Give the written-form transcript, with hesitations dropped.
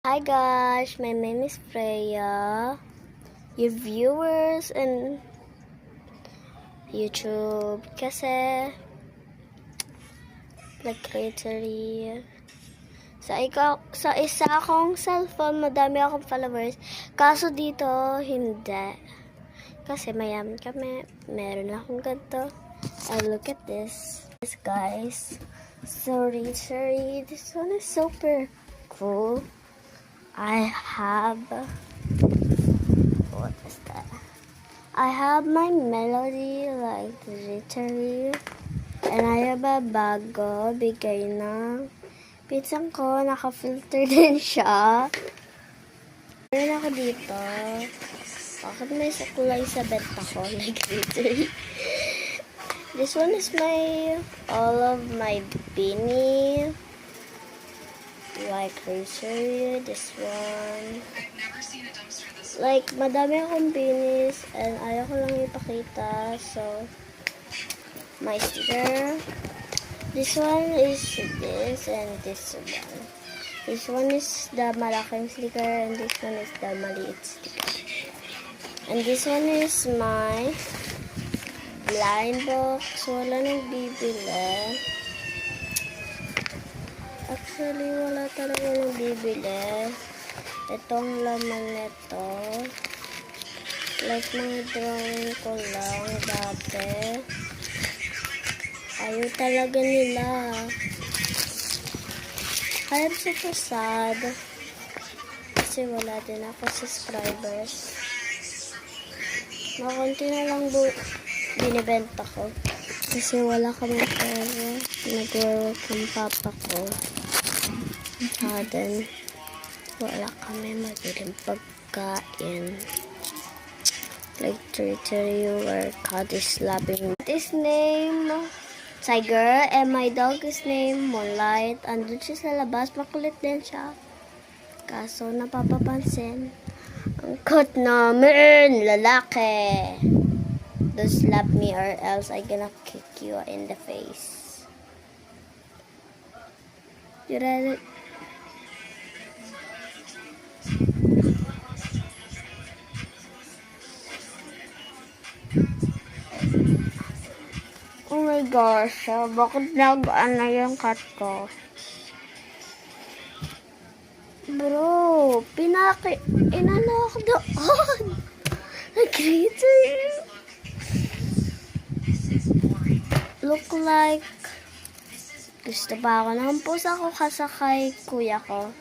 Hi guys, my name is Freya. Your viewers and YouTube kasi like sa isa akong cellphone madami akong followers, kaso dito hindi kasi mayaman kami, meron akong ganito. And look at this guys, sorry, this one is super cool. I have, what is that? I have my melody like literally, and I have a bago bigay ng pinsang ko, naka-filter din siya. Meron ako dito. Bakit may sakulay sa benta ko like literally? This one is all of my beanie. Like rosary, this one. Like, madami akong beanies and ayaw ko lang ipakita. So, my sticker. This one is this and this one. This one is the malaking sticker and this one is the maliit sticker. And this one is my blind box. Wala nang bibili. Actually, wala talaga nang bibili. Itong laman nito. Like, mga drawing ko lang dati. Ayaw talaga nila. I'm super sad. Kasi wala din ako subscribers. Makunti na lang binibenta ko. Kasi wala kami pera. Nag-work ang papa ko. Then, wala kami mabiling pagkain. Like, territory where God is loving. His name, Tiger, and my dog is named Moonlight. Andun siya sa labas, makulit din siya. Kaso, napapapansin. Ang coat namin, lalaki. Don't slap me or else I'm gonna kick you in the face. You ready? Oh my gosh, bakit nag-ano yung cat ko? Bro, inano ako doon. Nag-greeter. Look like gusto pa ako ng pusa ko kasakay kuya ko.